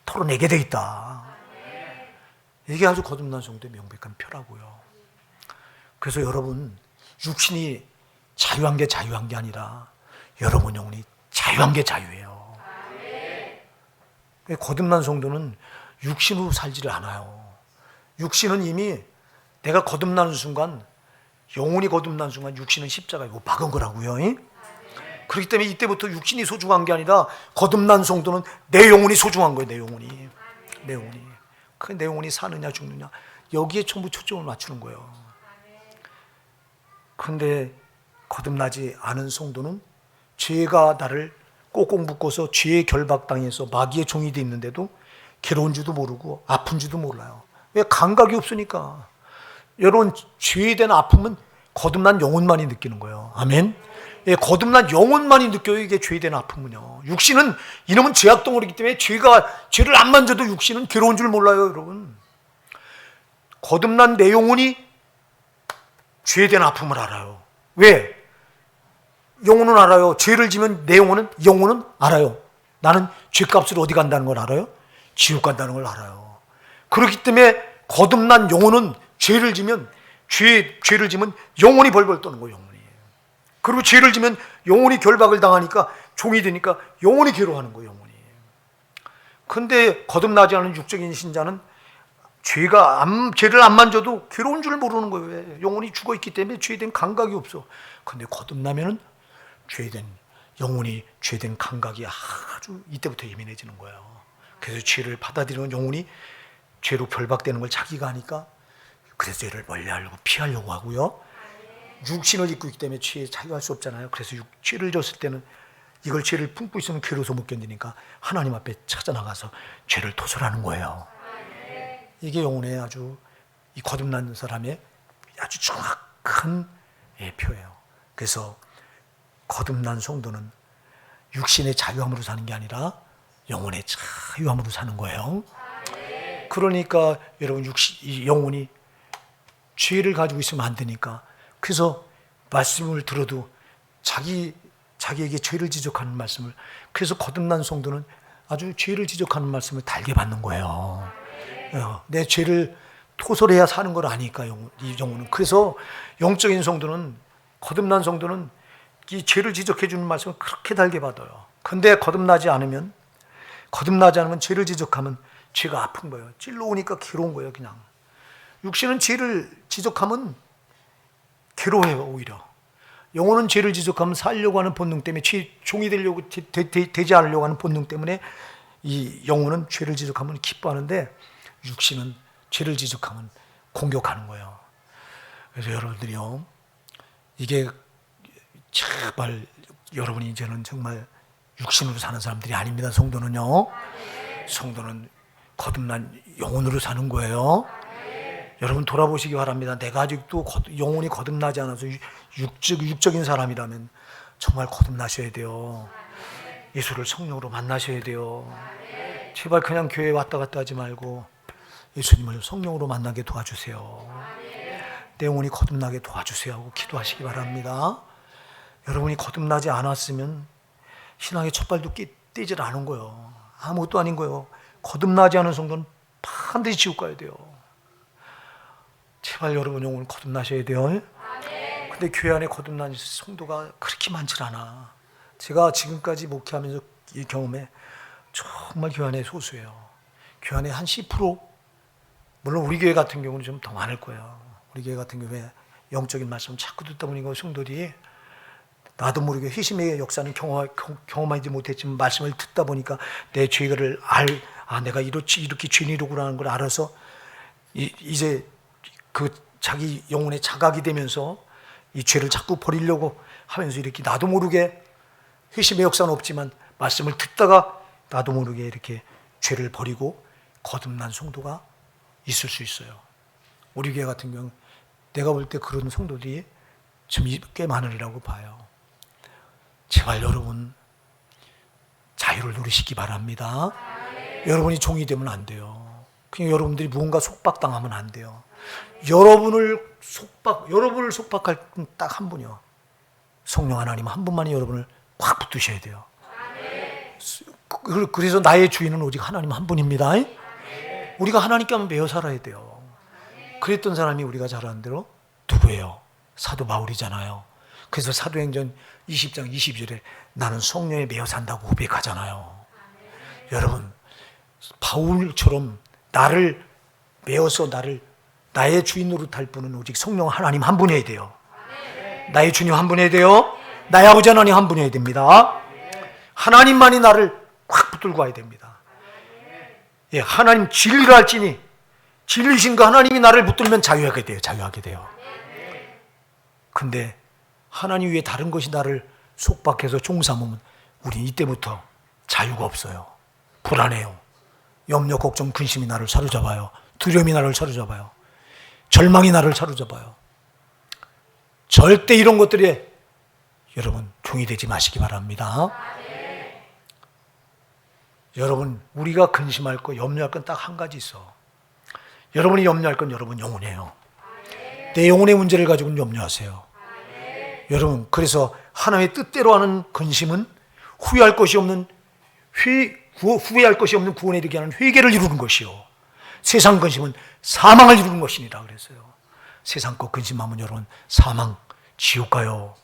털어내게 돼 있다. 이게 아주 거듭난 성도의 명백한 표라고요. 그래서 여러분, 육신이 자유한 게 자유한 게 아니라 여러분 영혼이 자유한 게 자유예요. 거듭난 성도는 육신으로 살지를 않아요. 육신은 이미 내가 거듭나는 순간, 영혼이 거듭난 순간 육신은 십자가에 못 박은 거라고요. 그렇기 때문에 이때부터 육신이 소중한 게 아니라 거듭난 성도는 내 영혼이 소중한 거예요. 내 영혼이. 내 영혼이 사느냐 죽느냐 여기에 전부 초점을 맞추는 거예요. 그런데 거듭나지 않은 성도는 죄가 나를 꼭꼭 묶어서 죄의 결박당해서 마귀의 종이 돼 있는데도 괴로운 줄도 모르고 아픈 줄도 몰라요. 왜? 감각이 없으니까. 여러분, 죄에 대한 아픔은 거듭난 영혼만이 느끼는 거예요. 아멘. 예, 거듭난 영혼만이 느껴요. 이게 죄에 대한 아픔은요. 육신은 이놈은 죄악덩어리이기 때문에 죄를 안 만져도 육신은 괴로운 줄 몰라요, 여러분. 거듭난 내 영혼이 죄에 대한 아픔을 알아요. 왜? 영혼은 알아요. 죄를 지면 내 영혼은 알아요. 나는 죄값으로 어디 간다는 걸 알아요? 지옥 간다는 걸 알아요. 그렇기 때문에 거듭난 영혼은 죄를 지면 영혼이 벌벌 떠는 거예요. 영혼이. 그리고 죄를 지면 영혼이 결박을 당하니까 종이 되니까 영혼이 괴로워하는 거예요. 영혼이. 그런데 거듭나지 않은 육적인 신자는 죄를 안 만져도 괴로운 줄 모르는 거예요. 왜? 영혼이 죽어 있기 때문에 죄에 대한 감각이 없어. 그런데 거듭나면은 영혼이 죄에 대한 감각이 아주 이때부터 예민해지는 거예요. 그래서 죄를 받아들이는 영혼이 죄로 결박되는 걸 자기가 하니까, 그래서 죄를 멀리하려고 피하려고 하고요. 육신을 입고 있기 때문에 죄에 자유할 수 없잖아요. 그래서 죄를 졌을 때는 이걸 죄를 품고 있으면 괴로워서 못 견디니까 하나님 앞에 찾아나가서 죄를 토설하는 거예요. 이게 영혼의 아주 이 거듭난 사람의 아주 정확한 표예요. 그래서 거듭난 성도는 육신의 자유함으로 사는 게 아니라 영혼의 자유함으로 사는 거예요. 그러니까 여러분, 이 영혼이 죄를 가지고 있으면 안 되니까, 그래서 말씀을 들어도 자기에게 죄를 지적하는 말씀을, 그래서 거듭난 성도는 아주 죄를 지적하는 말씀을 달게 받는 거예요. 내 죄를 토설해야 사는 걸 아니까 이 영혼은. 그래서 영적인 성도는, 거듭난 성도는 이 죄를 지적해 주는 말씀을 그렇게 달게 받아요. 근데 거듭나지 않으면 죄를 지적하면 죄가 아픈 거예요. 찔러오니까 괴로운 거예요. 그냥 육신은 죄를 지적하면 괴로워해요. 오히려 영혼은 죄를 지적하면 살려고 하는 본능 때문에, 종이 되지 않으려고 하는 본능 때문에 이 영혼은 죄를 지적하면 기뻐하는데, 육신은 죄를 지적하면 공격하는 거예요. 그래서 여러분들이요, 이게 제발 여러분이 이제는 정말 육신으로 사는 사람들이 아닙니다. 성도는요, 성도는 거듭난 영혼으로 사는 거예요. 여러분 돌아보시기 바랍니다. 내가 아직도 영혼이 거듭나지 않아서 육적인 사람이라면 정말 거듭나셔야 돼요. 예수를 성령으로 만나셔야 돼요. 제발 그냥 교회에 왔다 갔다 하지 말고 예수님을 성령으로 만나게 도와주세요. 내 영혼이 거듭나게 도와주세요 하고 기도하시기 바랍니다. 여러분이 거듭나지 않았으면 신앙의 첫 발도 떼질 않은 거예요. 아무것도 아닌 거예요. 거듭나지 않은 성도는 반드시 지옥 가야 돼요. 제발 여러분 영혼 거듭나셔야 돼요. 근데 교회 안에 거듭난 성도가 그렇게 많지 않아. 제가 지금까지 목회하면서 이 경험에 정말 교회 안에 소수예요. 교회 안에 한 10%, 물론 우리 교회 같은 경우는 좀 더 많을 거예요. 우리 교회 같은 경우에 영적인 말씀 자꾸 듣다 보니까 성도들이 나도 모르게 회심의 역사는 경험하지 못했지만 말씀을 듣다 보니까 내 죄를 내가 이렇게 죄인이로구나 걸 알아서 이제 그 자기 영혼에 자각이 되면서 이 죄를 자꾸 버리려고 하면서 이렇게 나도 모르게, 회심의 역사는 없지만 말씀을 듣다가 나도 모르게 이렇게 죄를 버리고 거듭난 성도가 있을 수 있어요. 우리 교회 같은 경우 내가 볼 때 그런 성도들이 좀 꽤 많으리라고 봐요. 제발 여러분 자유를 누리시기 바랍니다. 여러분이 종이 되면 안 돼요. 그냥 여러분들이 무언가 속박당하면 안 돼요. 여러분을 속박할 딱 한 분이요. 성령 하나님 한 분만이 여러분을 꽉 붙드셔야 돼요. 그래서 나의 주인은 오직 하나님 한 분입니다. 우리가 하나님께 한번 매여 살아야 돼요. 그랬던 사람이 우리가 잘 아는 대로 누구예요? 사도 바울이잖아요. 그래서 사도행전 20장 22절에 나는 성령에 매여 산다고 고백하잖아요. 여러분 바울처럼 나를 매어서 나의 주인으로 탈 분은 오직 성령 하나님 한 분이어야 돼요. 나의 주님 한 분이어야 돼요. 나의 아버지 하나님 한 분이어야 됩니다. 하나님만이 나를 꽉 붙들고 와야 됩니다. 예, 하나님 진리를 할지니 진리신 그 하나님이 나를 붙들면 자유하게 돼요. 근데 하나님 위에 다른 것이 나를 속박해서 종삼으면 우린 이때부터 자유가 없어요. 불안해요. 염려, 걱정, 근심이 나를 사로잡아요. 두려움이 나를 사로잡아요. 절망이 나를 사로잡아요. 절대 이런 것들에 여러분 종이 되지 마시기 바랍니다. 여러분 우리가 근심할 거, 염려할 건 딱 한 가지 있어. 여러분이 염려할 건 여러분 영혼이에요. 내 영혼의 문제를 가지고는 염려하세요. 여러분 그래서 하나님의 뜻대로 하는 근심은 후회할 것이 없는 구원에 이르게 하는 회개를 이루는 것이요. 세상 근심은 사망을 이루는 것이니라 그랬어요. 세상 것 근심하면 여러분 사망, 지옥 가요.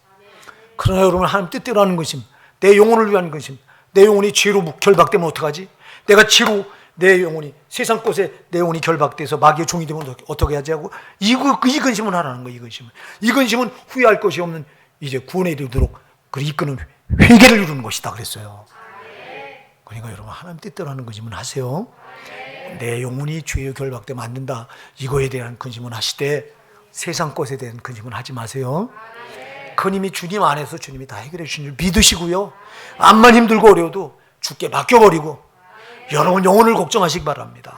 그러나 여러분 하나님 뜻대로 하는 근심, 내 영혼을 위한 근심, 내 영혼이 죄로 결박되면 어떡하지? 내가 죄로 내 영혼이 세상 것에 내 영혼이 결박돼서 마귀의 종이 되면 어떻게 하지 하고 이 근심은 하라는 거예요. 이 근심은 후회할 것이 없는 이제 구원에 이르도록 그 이끄는 회개를 이루는 것이다 그랬어요. 그러니까 여러분 하나님 뜻대로 하는 근심은 하세요. 내 영혼이 죄에 결박되면 안 된다. 이거에 대한 근심은 하시되 세상 것에 대한 근심은 하지 마세요. 그님이 주님 안에서 주님이 다 해결해 주신 줄 믿으시고요. 암만 힘들고 어려워도 주께 맡겨버리고 여러분 영혼을 걱정하시기 바랍니다.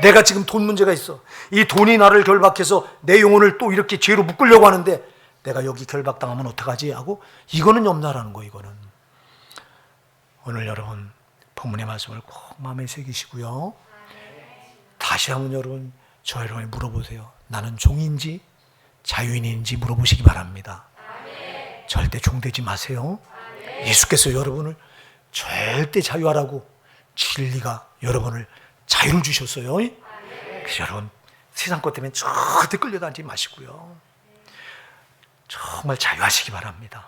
내가 지금 돈 문제가 있어. 이 돈이 나를 결박해서 내 영혼을 또 이렇게 죄로 묶으려고 하는데 내가 여기 결박당하면 어떡하지 하고 이거는 염려라는 거예요. 이거는 오늘 여러분 본문의 말씀을 꼭 마음에 새기시고요. 다시 한번 여러분 저 여러분이 물어보세요. 나는 종인지 자유인인지 물어보시기 바랍니다. 절대 종되지 마세요. 예수께서 여러분을 절대 자유하라고 진리가 여러분을 자유를 주셨어요. 그래서 여러분 세상 것 때문에 절대 끌려다니지 마시고요. 정말 자유하시기 바랍니다.